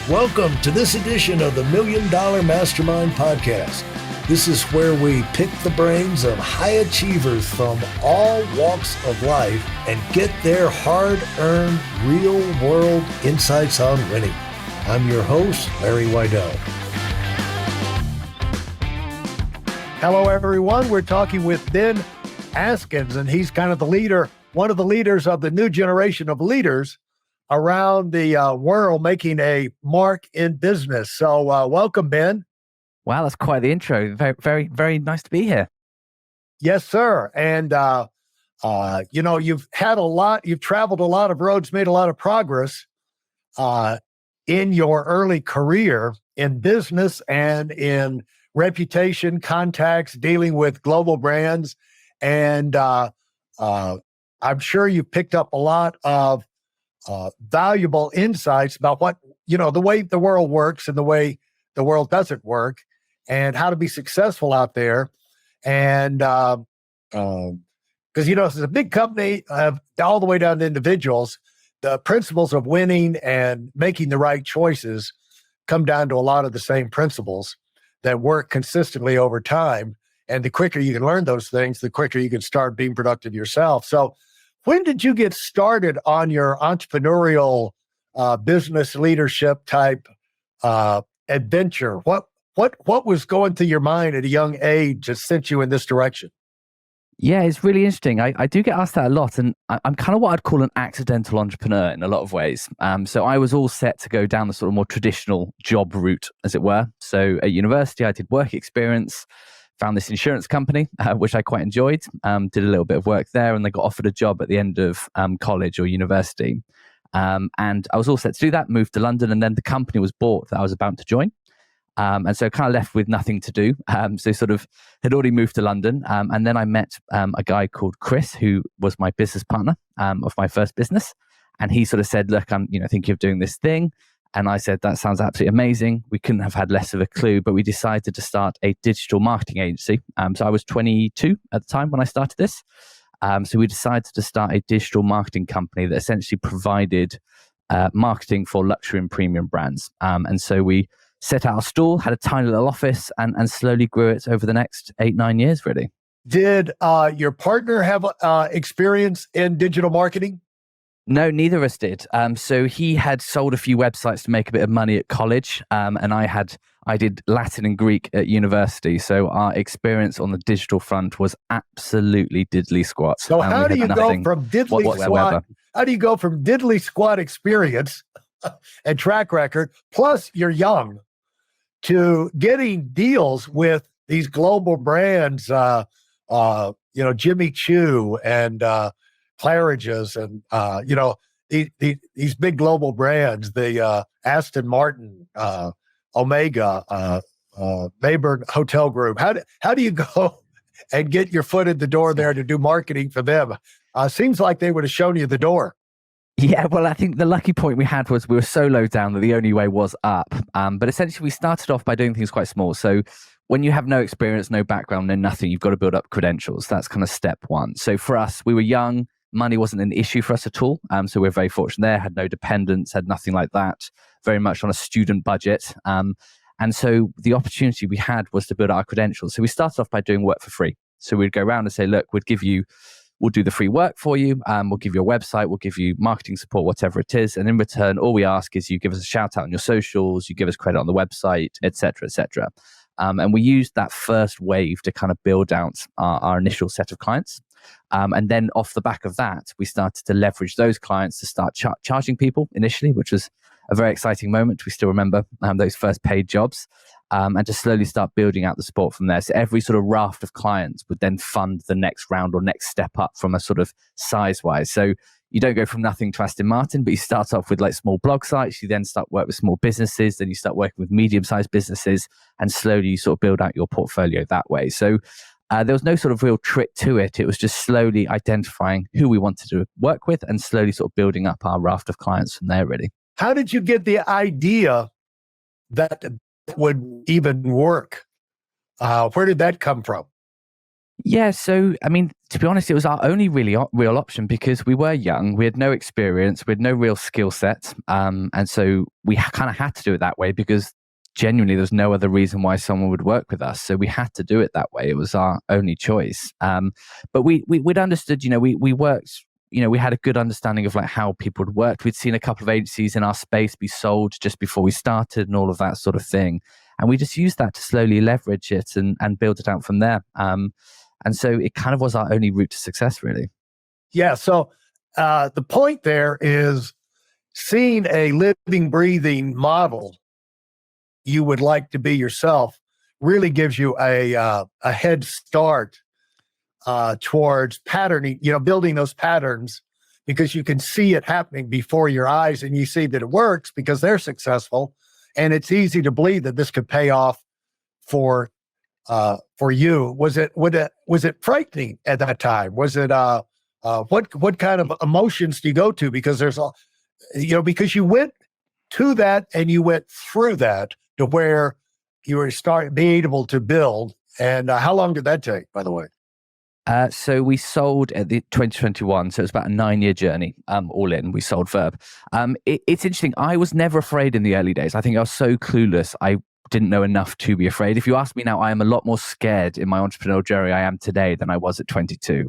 Welcome to this edition of the $1 Million Mastermind Podcast. This is where we pick the brains of high achievers from all walks of life and get their hard-earned, real-world insights on winning. I'm your host, Larry Weidel. Hello, everyone. We're talking with Ben Askins, and he's kind of the leader, one of the leaders of the new generation of leaders around the world making a mark in business. So welcome, Ben. Wow, that's quite the intro. Very, very, very nice to be here. Yes, sir. And, you've traveled a lot of roads, made a lot of progress in your early career in business and in reputation, contacts, dealing with global brands. And I'm sure you picked up a lot of valuable insights about the way the world works and the way the world doesn't work and how to be successful out there. And because, it's a big company all the way down to individuals, the principles of winning and making the right choices come down to a lot of the same principles that work consistently over time. And the quicker you can learn those things, the quicker you can start being productive yourself. So when did you get started on your entrepreneurial business leadership type adventure? What was going through your mind at a young age that sent you in this direction? Yeah, it's really interesting. I do get asked that a lot, and I'm kind of what I'd call an accidental entrepreneur in a lot of ways. So I was all set to go down the sort of more traditional job route, as it were. So at university, I did work experience, found this insurance company, which I quite enjoyed, did a little bit of work there, and they got offered a job at the end of college or university. And I was all set to do that, moved to London, and then the company was bought that I was about to join. And so kind of left with nothing to do. So sort of had already moved to London. And then I met a guy called Chris, who was my business partner of my first business. And he sort of said, look, I'm thinking of doing this thing. And I said, that sounds absolutely amazing. We couldn't have had less of a clue, but we decided to start a digital marketing agency. So I was 22 at the time when I started this. So we decided to start a digital marketing company that essentially provided marketing for luxury and premium brands. And so we set out our stall, had a tiny little office, and slowly grew it over the next 8-9 years, really. Did your partner have experience in digital marketing? No, neither of us did. So he had sold a few websites to make a bit of money at college, and I did Latin and Greek at university. So our experience on the digital front was absolutely diddly squat. So how do you go from diddly squat? How do you go from diddly squat experience and track record, plus you're young, to getting deals with these global brands, Jimmy Choo and Claridge's and, these big global brands, the Aston Martin, Omega, Mayburn Hotel Group. How do you go and get your foot in the door there to do marketing for them? Seems like they would have shown you the door. Yeah, well, I think the lucky point we had was we were so low down that the only way was up. But essentially, we started off by doing things quite small. So when you have no experience, no background, no nothing, you've got to build up credentials. That's kind of step one. So for us, we were young. Money wasn't an issue for us at all. So we're very fortunate there, had no dependents, had nothing like that, very much on a student budget. And so the opportunity we had was to build our credentials. So we started off by doing work for free. So we'd go around and say, look, we'll do the free work for you. We'll give you a website. We'll give you marketing support, whatever it is. And in return, all we ask is you give us a shout out on your socials, you give us credit on the website, et cetera, et cetera. And we used that first wave to kind of build out our initial set of clients. And then off the back of that, we started to leverage those clients to start charging people initially, which was a very exciting moment. We still remember those first paid jobs, and to slowly start building out the support from there. So every sort of raft of clients would then fund the next round or next step up from a sort of size-wise. So you don't go from nothing to Aston Martin, but you start off with like small blog sites. You then start work with small businesses. Then you start working with medium-sized businesses, and slowly you sort of build out your portfolio that way. So there was no sort of real trick to it. It was just slowly identifying who we wanted to work with and slowly sort of building up our raft of clients from there, really. How did you get the idea that would even work? Where did that come from? Yeah, so I mean, to be honest, it was our only really real option because we were young, we had no experience, we had no real skill set, and so we kind of had to do it that way because genuinely there's no other reason why someone would work with us. So we had to do it that way. It was our only choice. But we'd understood, we worked. We had a good understanding of like how people had worked. We'd seen a couple of agencies in our space be sold just before we started and all of that sort of thing. And we just used that to slowly leverage it and build it out from there. And so it kind of was our only route to success, really. Yeah. So the point there is seeing a living, breathing model you would like to be yourself really gives you a head start towards patterning, building those patterns because you can see it happening before your eyes and you see that it works because they're successful. And it's easy to believe that this could pay off for you. Was it frightening at that time? Was it what kind of emotions do you go to? Because because you went to that and you went through that to where you were being able to build. And how long did that take, by the way? So we sold at the 2021, so it's about a 9-year journey. All in, we sold Verb. It's interesting. I was never afraid in the early days. I think I was so clueless. I didn't know enough to be afraid. If you ask me now, I am a lot more scared in my entrepreneurial journey I am today than I was at 22.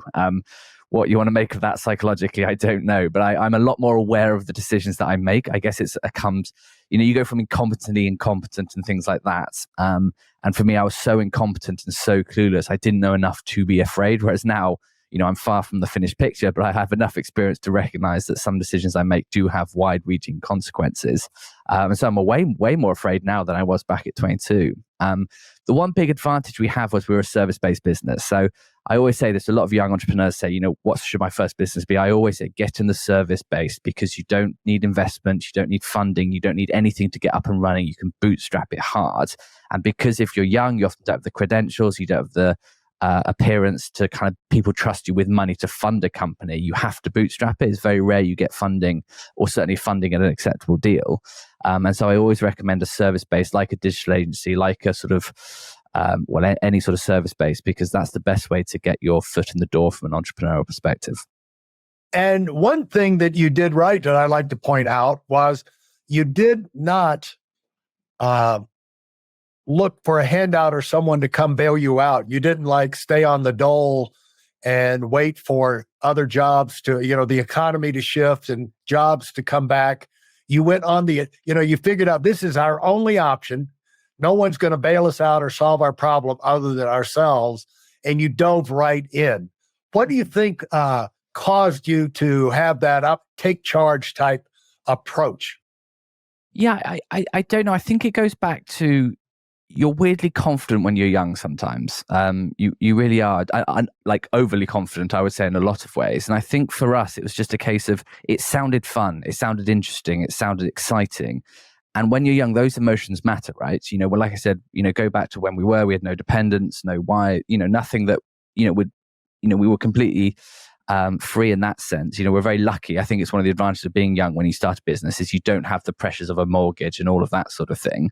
What you want to make of that psychologically, I don't know, but I'm a lot more aware of the decisions that I make. I guess it comes, you go from incompetently incompetent and things like that. And for me, I was so incompetent and so clueless. I didn't know enough to be afraid. Whereas now, I'm far from the finished picture, but I have enough experience to recognize that some decisions I make do have wide-reaching consequences. And so I'm way more afraid now than I was back at 22. The one big advantage we have was we're a service-based business. So I always say this, a lot of young entrepreneurs say, what should my first business be? I always say, get in the service-based because you don't need investment, you don't need funding, you don't need anything to get up and running. You can bootstrap it hard. And because if you're young, you often don't have the credentials, you don't have the appearance to kind of people trust you with money to fund a company. You have to bootstrap it. It's very rare you get funding or certainly funding at an acceptable deal. And so I always recommend a service-based, like a digital agency, like a sort of, any sort of service-based, because that's the best way to get your foot in the door from an entrepreneurial perspective. And one thing that you did right that I like to point out was you did not look for a handout or someone to come bail you out. You didn't stay on the dole and wait for other jobs to, the economy to shift and jobs to come back. You went on you figured out this is our only option. No one's going to bail us out or solve our problem other than ourselves. And you dove right in. What do you think caused you to have that take charge type approach? Yeah, I don't know. I think it goes back to you're weirdly confident when you're young sometimes. You really are. I'm like overly confident, I would say, in a lot of ways. And I think for us, it was just a case of it sounded fun. It sounded interesting. It sounded exciting. And when you're young, those emotions matter, right? Well, like I said, go back to when we had no dependence, no why, nothing that, we were completely free in that sense. We're very lucky. I think it's one of the advantages of being young when you start a business is you don't have the pressures of a mortgage and all of that sort of thing.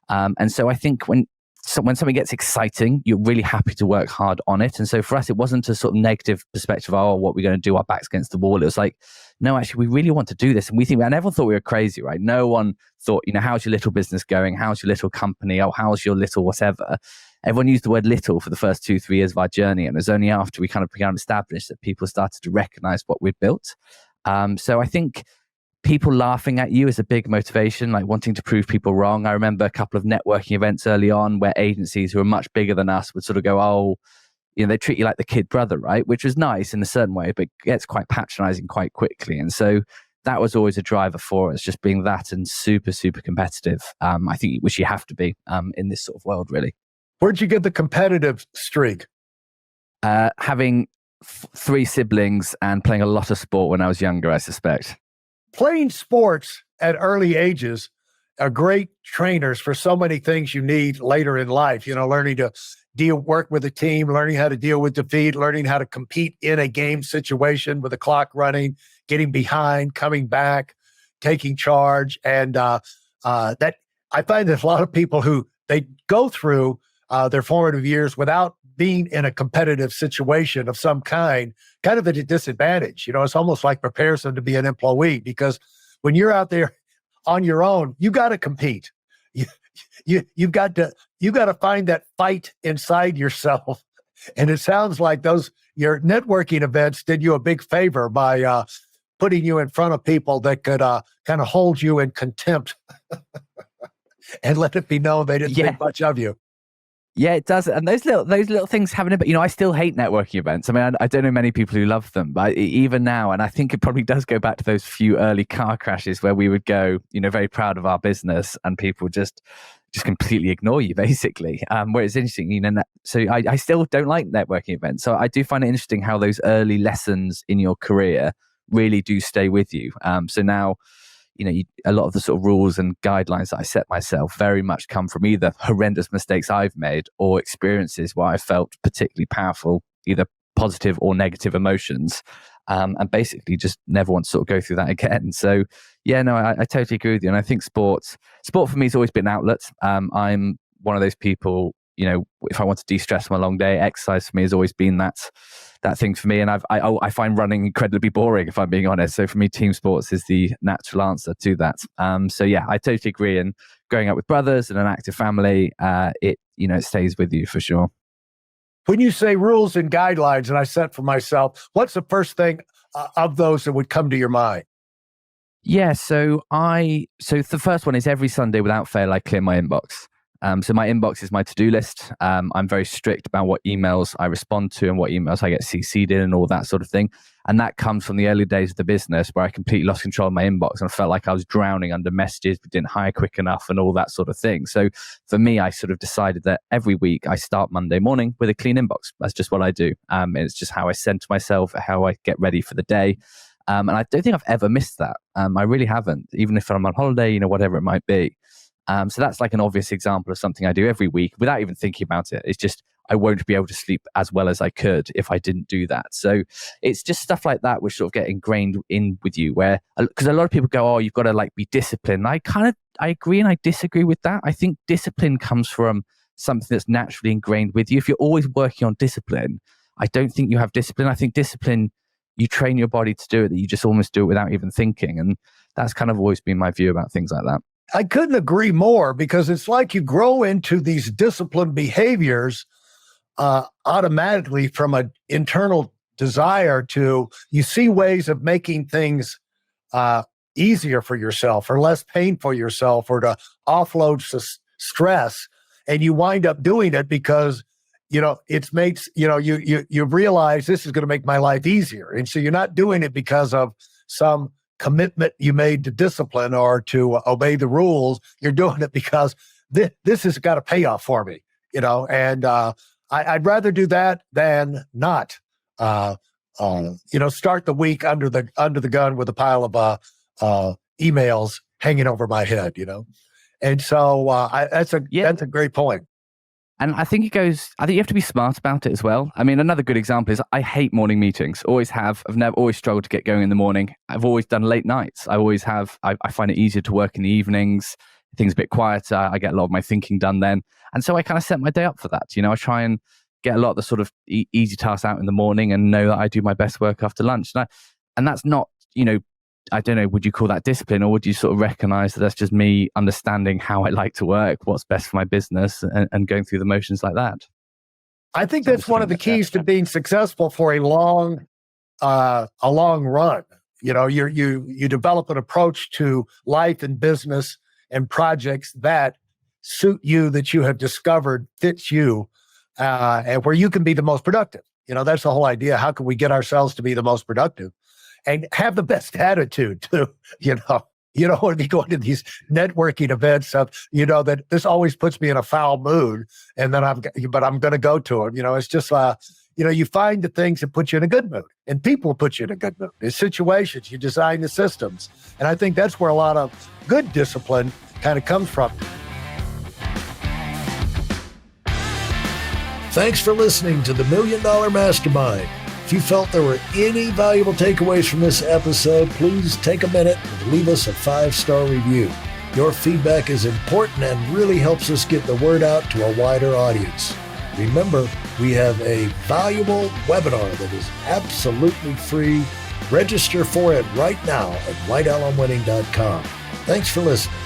And so I think when something gets exciting, you're really happy to work hard on it. And so for us, it wasn't a sort of negative perspective, oh, what we're going to do, our backs against the wall. It was like, no, actually, we really want to do this. And and everyone thought we were crazy, right? No one thought, how's your little business going? How's your little company? Oh, how's your little whatever? Everyone used the word little for the first 2-3 years of our journey. And it was only after we kind of began to establish that people started to recognize what we'd built. So I think people laughing at you is a big motivation, like wanting to prove people wrong. I remember a couple of networking events early on where agencies who were much bigger than us would sort of go, oh, they treat you like the kid brother, right? Which was nice in a certain way, but gets quite patronizing quite quickly. And so that was always a driver for us, just being that and super, super competitive. I think which you have to be in this sort of world, really. Where'd you get the competitive streak? Having 3 siblings and playing a lot of sport when I was younger, I suspect. Playing sports at early ages are great trainers for so many things you need later in life. Learning to work with a team, learning how to deal with defeat, learning how to compete in a game situation with the clock running, getting behind, coming back, taking charge. And that I find that a lot of people who they go through their formative years without being in a competitive situation of some kind of at a disadvantage. It's almost like prepares them to be an employee, because when you're out there on your own, you got to compete. You've got to find that fight inside yourself. And it sounds like your networking events did you a big favor by putting you in front of people that could kind of hold you in contempt and let it be known they didn't think much of you. Yeah, it does. And those little things happen. But, I still hate networking events. I mean, I don't know many people who love them, but even now, and I think it probably does go back to those few early car crashes where we would go, very proud of our business, and people just completely ignore you, basically. Where it's interesting, so I still don't like networking events. So I do find it interesting how those early lessons in your career really do stay with you. So now, a lot of the sort of rules and guidelines that I set myself very much come from either horrendous mistakes I've made or experiences where I felt particularly powerful, either positive or negative emotions, and basically just never want to sort of go through that again. So, yeah, no, I totally agree with you. And I think sport for me has always been an outlet. I'm one of those people, if I want to de-stress from a long day, exercise for me has always been that thing for me. And I find running incredibly boring, if I'm being honest. So for me, team sports is the natural answer to that. So yeah, I totally agree. And growing up with brothers and an active family, it stays with you for sure. When you say rules and guidelines that I set for myself, what's the first thing of those that would come to your mind? Yeah, so the first one is every Sunday without fail, I clear my inbox. So my inbox is my to-do list. I'm very strict about what emails I respond to and what emails I get CC'd in and all that sort of thing. And that comes from the early days of the business where I completely lost control of my inbox and I felt like I was drowning under messages, but didn't hire quick enough and all that sort of thing. So for me, I sort of decided that every week I start Monday morning with a clean inbox. That's just what I do. It's just how I center myself, how I get ready for the day. And I don't think I've ever missed that. I really haven't, even if I'm on holiday, whatever it might be. So that's like an obvious example of something I do every week without even thinking about it. It's just I won't be able to sleep as well as I could if I didn't do that. So it's just stuff like that which sort of get ingrained in with you, where because a lot of people go, oh, you've got to be disciplined. I agree and I disagree with that. I think discipline comes from something that's naturally ingrained with you. If you're always working on discipline, I don't think you have discipline. I think discipline, you train your body to do it, that you just almost do it without even thinking. And that's kind of always been my view about things like that. I couldn't agree more, because it's like you grow into these disciplined behaviors automatically from an internal desire to, you see ways of making things easier for yourself or less painful for yourself, or to offload stress. And you wind up doing it because, it's makes, you realize this is going to make my life easier. And so you're not doing it because of some commitment you made to discipline or to obey the rules. You're doing it because this has got a payoff for me, and I'd rather do that than not, start the week under the gun with a pile of emails hanging over my head, And so that's a great point. And I think you have to be smart about it as well. I mean, another good example is I hate morning meetings. Always have. I've never always struggled to get going in the morning. I've always done late nights. I always have. I find it easier to work in the evenings. Things a bit quieter. I get a lot of my thinking done then. And so I kind of set my day up for that. I try and get a lot of the sort of easy tasks out in the morning and know that I do my best work after lunch. And that's not, I don't know, would you call that discipline, or would you sort of recognize that that's just me understanding how I like to work, what's best for my business, and going through the motions like that? I think that's one of the keys to being successful for a long run. You develop an approach to life and business and projects that suit you, that you have discovered fits you, and where you can be the most productive. That's the whole idea. How can we get ourselves to be the most productive? And have the best attitude too. You don't want to be going to these networking events that this always puts me in a foul mood, and then I'm going to go to them. It's just you find the things that put you in a good mood, and people put you in a good mood. In situations, you design the systems, and I think that's where a lot of good discipline kind of comes from. Thanks for listening to the $1 Million Mastermind. If you felt there were any valuable takeaways from this episode, please take a minute and leave us a 5-star review. Your feedback is important and really helps us get the word out to a wider audience. Remember, we have a valuable webinar that is absolutely free. Register for it right now at whitealumwinning.com. Thanks for listening.